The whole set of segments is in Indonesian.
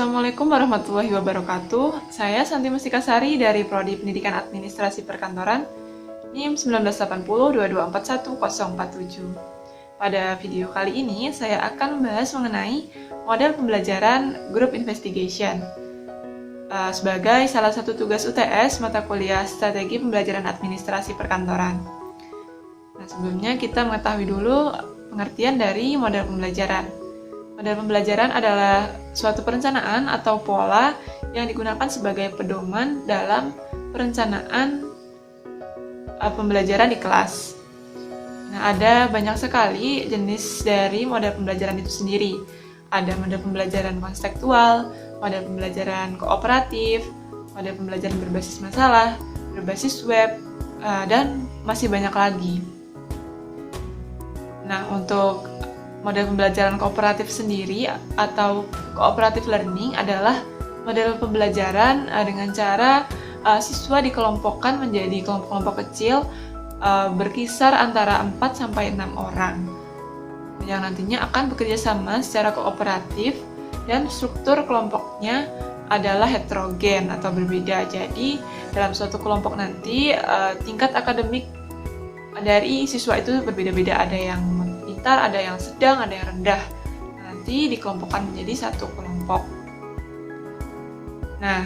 Assalamualaikum warahmatullahi wabarakatuh. Saya Santi Mustika Sari dari Prodi Pendidikan Administrasi Perkantoran, NIM 1980224147. Pada video kali ini, saya akan membahas mengenai model pembelajaran Group Investigation sebagai salah satu tugas UTS mata kuliah Strategi Pembelajaran Administrasi Perkantoran. Nah, sebelumnya kita mengetahui dulu pengertian dari model pembelajaran. Model pembelajaran adalah suatu perencanaan atau pola yang digunakan sebagai pedoman dalam perencanaan pembelajaran di kelas. Nah, ada banyak sekali jenis dari model pembelajaran itu sendiri. Ada model pembelajaran konseptual, model pembelajaran kooperatif, model pembelajaran berbasis masalah, berbasis web, dan masih banyak lagi. Nah, untuk model pembelajaran kooperatif sendiri atau cooperative learning adalah model pembelajaran dengan cara siswa dikelompokkan menjadi kelompok-kelompok kecil berkisar antara 4-6 orang yang nantinya akan bekerja sama secara kooperatif dan struktur kelompoknya adalah heterogen atau berbeda. Jadi dalam suatu kelompok nanti tingkat akademik dari siswa itu berbeda-beda, ada yang pintar, ada yang sedang, ada yang rendah. Nanti dikelompokkan menjadi satu kelompok. Nah,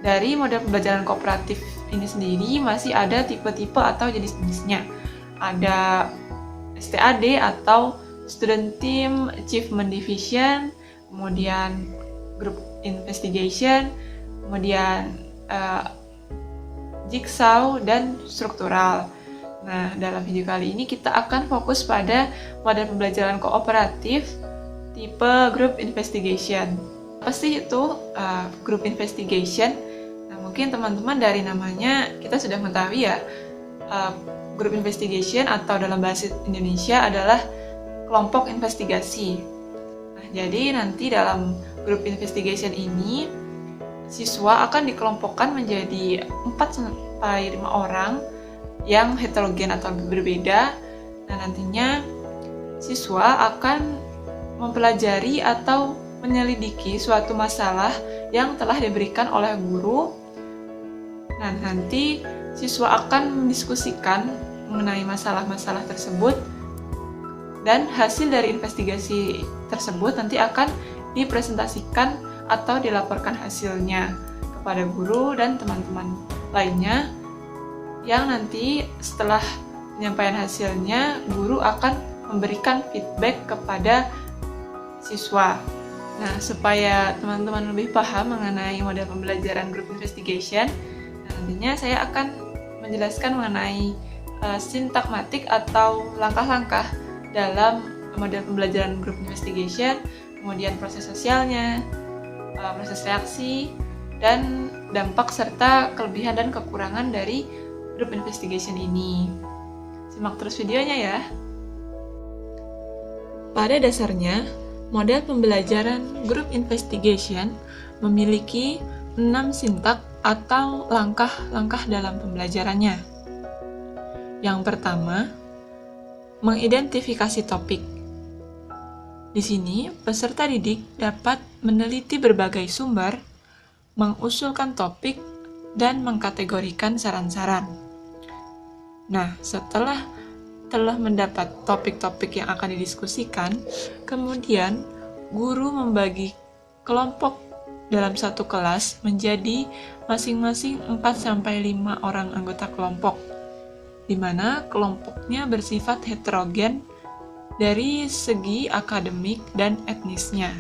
dari model pembelajaran kooperatif ini sendiri masih ada tipe-tipe atau jenis-jenisnya. Ada STAD atau Student Team Achievement Division, kemudian Group Investigation, kemudian Jigsaw, dan struktural. Nah, dalam video kali ini kita akan fokus pada model pembelajaran kooperatif tipe Group Investigation. Apa sih itu Group Investigation? Nah, mungkin teman-teman dari namanya kita sudah mengetahui ya, Group Investigation atau dalam bahasa Indonesia adalah kelompok investigasi. Nah, jadi nanti dalam Group Investigation ini siswa akan dikelompokkan menjadi 4-5 orang yang heterogen atau berbeda. Nah, nantinya siswa akan mempelajari atau menyelidiki suatu masalah yang telah diberikan oleh guru. Nah, nanti siswa akan mendiskusikan mengenai masalah-masalah tersebut dan hasil dari investigasi tersebut nanti akan dipresentasikan atau dilaporkan hasilnya kepada guru dan teman-teman lainnya, yang nanti setelah penyampaian hasilnya, guru akan memberikan feedback kepada siswa. Nah, supaya teman-teman lebih paham mengenai model pembelajaran Group Investigation, nantinya saya akan menjelaskan mengenai sintakmatik atau langkah-langkah dalam model pembelajaran Group Investigation, kemudian proses sosialnya, proses reaksi, dan dampak serta kelebihan dan kekurangan dari Group Investigation ini. Simak terus videonya ya. Pada dasarnya, model pembelajaran Group Investigation memiliki 6 sintak atau langkah-langkah dalam pembelajarannya. Yang pertama, mengidentifikasi topik. Di sini, peserta didik dapat meneliti berbagai sumber, mengusulkan topik, dan mengkategorikan saran-saran. Nah, setelah telah mendapat topik-topik yang akan didiskusikan, kemudian guru membagi kelompok dalam satu kelas menjadi masing-masing 4-5 orang anggota kelompok, di mana kelompoknya bersifat heterogen dari segi akademik dan etnisnya.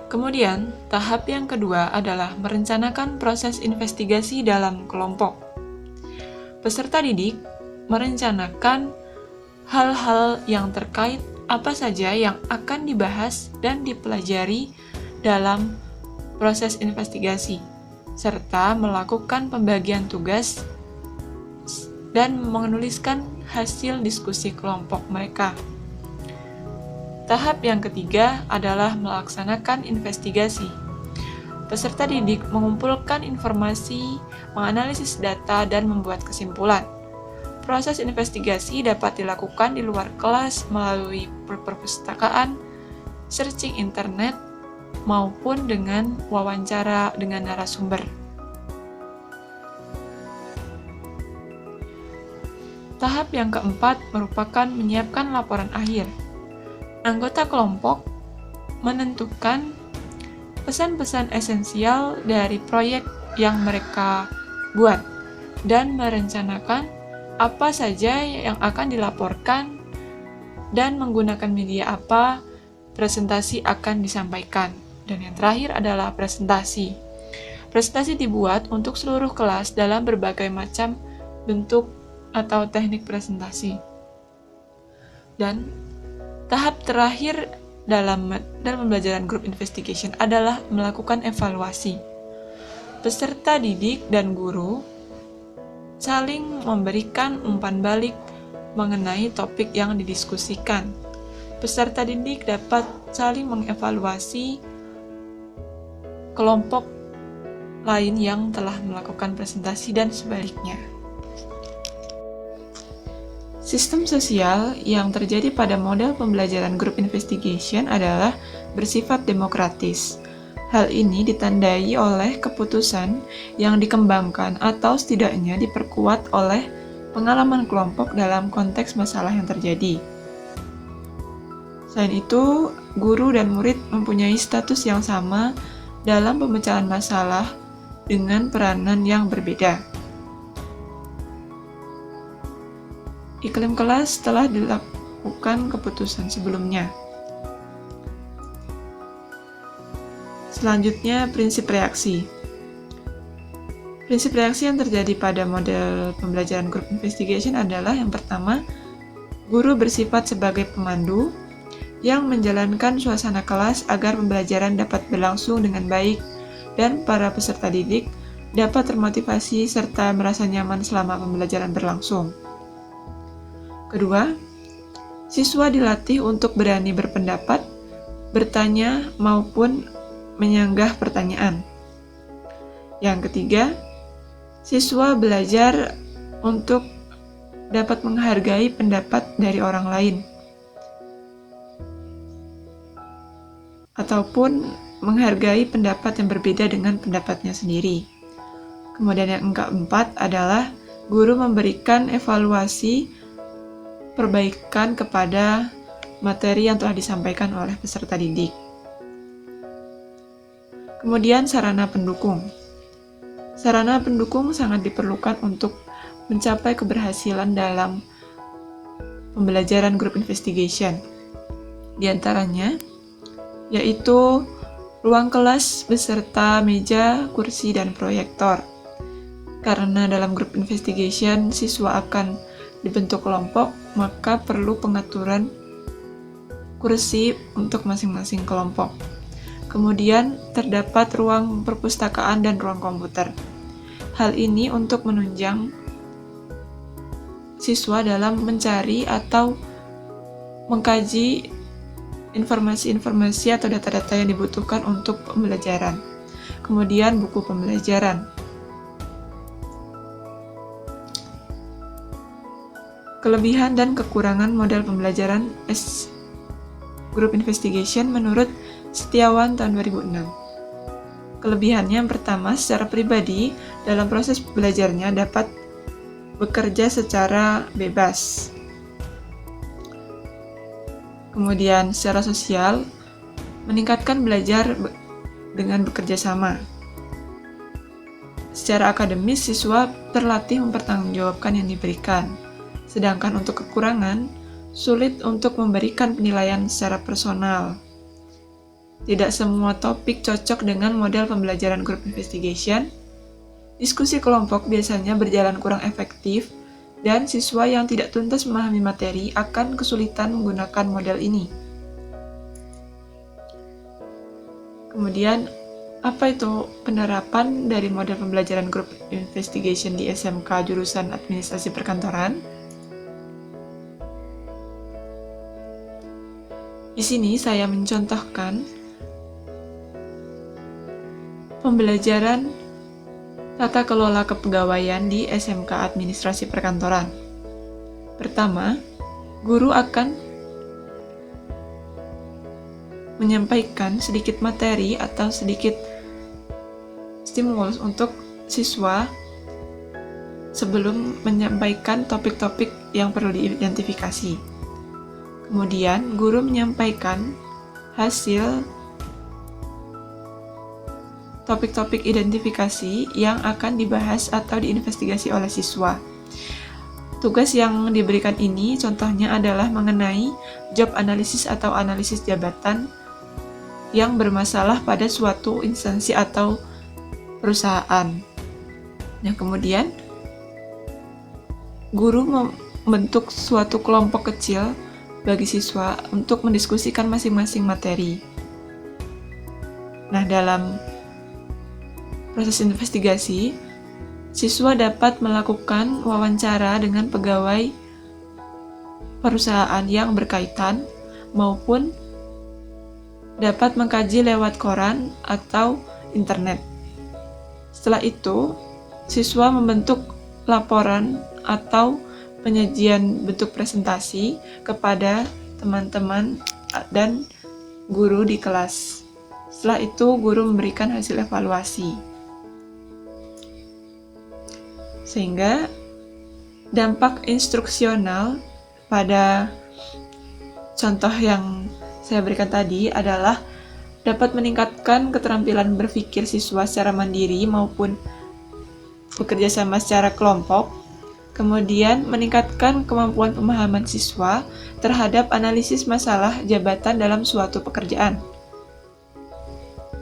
Kemudian, tahap yang kedua adalah merencanakan proses investigasi dalam kelompok. Peserta didik merencanakan hal-hal yang terkait apa saja yang akan dibahas dan dipelajari dalam proses investigasi, serta melakukan pembagian tugas dan menuliskan hasil diskusi kelompok mereka. Tahap yang ketiga adalah melaksanakan investigasi. Peserta didik mengumpulkan informasi, menganalisis data, dan membuat kesimpulan. Proses investigasi dapat dilakukan di luar kelas melalui perpustakaan, searching internet, maupun dengan wawancara dengan narasumber. Tahap yang keempat merupakan menyiapkan laporan akhir. Anggota kelompok menentukan pesan-pesan esensial dari proyek yang mereka buat dan merencanakan apa saja yang akan dilaporkan dan menggunakan media apa presentasi akan disampaikan. Dan yang terakhir adalah presentasi. Presentasi dibuat untuk seluruh kelas dalam berbagai macam bentuk atau teknik presentasi. Dan tahap terakhir dalam pembelajaran group investigation adalah melakukan evaluasi. Peserta didik dan guru saling memberikan umpan balik mengenai topik yang didiskusikan. Peserta didik dapat saling mengevaluasi kelompok lain yang telah melakukan presentasi dan sebaliknya. Sistem sosial yang terjadi pada model pembelajaran group investigation adalah bersifat demokratis. Hal ini ditandai oleh keputusan yang dikembangkan atau setidaknya diperkuat oleh pengalaman kelompok dalam konteks masalah yang terjadi. Selain itu, guru dan murid mempunyai status yang sama dalam pemecahan masalah dengan peranan yang berbeda. Iklim kelas telah dilakukan keputusan sebelumnya. Selanjutnya, prinsip reaksi. Prinsip reaksi yang terjadi pada model pembelajaran group investigation adalah yang pertama, guru bersifat sebagai pemandu yang menjalankan suasana kelas agar pembelajaran dapat berlangsung dengan baik dan para peserta didik dapat termotivasi serta merasa nyaman selama pembelajaran berlangsung. Kedua, siswa dilatih untuk berani berpendapat, bertanya, maupun menyanggah pertanyaan. Yang ketiga, siswa belajar untuk dapat menghargai pendapat dari orang lain, ataupun menghargai pendapat yang berbeda dengan pendapatnya sendiri. Kemudian yang keempat adalah guru memberikan evaluasi perbaikan kepada materi yang telah disampaikan oleh peserta didik. Kemudian sarana pendukung. Sarana pendukung sangat diperlukan untuk mencapai keberhasilan dalam pembelajaran group investigation. Di antaranya yaitu ruang kelas beserta meja, kursi, dan proyektor. Karena dalam group investigation siswa akan dibentuk kelompok, maka perlu pengaturan kursi untuk masing-masing kelompok. Kemudian terdapat ruang perpustakaan dan ruang komputer. Hal ini untuk menunjang siswa dalam mencari atau mengkaji informasi-informasi atau data-data yang dibutuhkan untuk pembelajaran. Kemudian buku pembelajaran. Kelebihan dan kekurangan model pembelajaran group investigation menurut Setiawan tahun 2006. Kelebihannya yang pertama, secara pribadi dalam proses belajarnya dapat bekerja secara bebas. Kemudian secara sosial, meningkatkan belajar dengan bekerja sama. Secara akademis, siswa terlatih mempertanggungjawabkan yang diberikan. Sedangkan untuk kekurangan, sulit untuk memberikan penilaian secara personal. Tidak semua topik cocok dengan model pembelajaran group investigation. Diskusi kelompok biasanya berjalan kurang efektif, dan siswa yang tidak tuntas memahami materi akan kesulitan menggunakan model ini. Kemudian, apa itu penerapan dari model pembelajaran group investigation di SMK jurusan Administrasi Perkantoran? Di sini saya mencontohkan pembelajaran tata kelola kepegawaian di SMK Administrasi Perkantoran. Pertama, guru akan menyampaikan sedikit materi atau sedikit stimulus untuk siswa sebelum menyampaikan topik-topik yang perlu diidentifikasi. Kemudian, guru menyampaikan hasil topik-topik identifikasi yang akan dibahas atau diinvestigasi oleh siswa. Tugas yang diberikan ini contohnya adalah mengenai job analisis atau analisis jabatan yang bermasalah pada suatu instansi atau perusahaan. Nah, kemudian guru membentuk suatu kelompok kecil bagi siswa untuk mendiskusikan masing-masing materi. Nah, dalam proses investigasi, siswa dapat melakukan wawancara dengan pegawai perusahaan yang berkaitan maupun dapat mengkaji lewat koran atau internet. Setelah itu, siswa membentuk laporan atau penyajian bentuk presentasi kepada teman-teman dan guru di kelas. Setelah itu, guru memberikan hasil evaluasi. Sehingga dampak instruksional pada contoh yang saya berikan tadi adalah dapat meningkatkan keterampilan berpikir siswa secara mandiri maupun bekerja sama secara kelompok, kemudian meningkatkan kemampuan pemahaman siswa terhadap analisis masalah jabatan dalam suatu pekerjaan.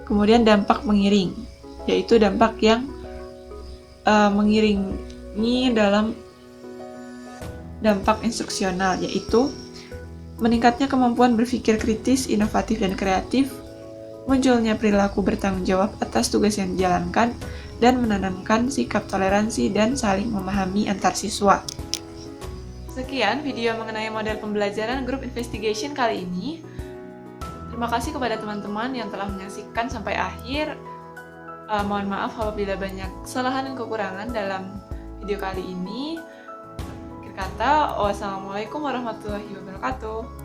Kemudian dampak mengiring, yaitu dampak yang mengiringi dalam dampak instruksional, yaitu meningkatnya kemampuan berpikir kritis, inovatif, dan kreatif, munculnya perilaku bertanggung jawab atas tugas yang dijalankan, dan menanamkan sikap toleransi dan saling memahami antar siswa. Sekian video mengenai model pembelajaran Group Investigation kali ini. Terima kasih kepada teman-teman yang telah menyaksikan sampai akhir. Mohon maaf apabila banyak kesalahan dan kekurangan dalam video kali ini. Akhir kata, wassalamualaikum warahmatullahi wabarakatuh.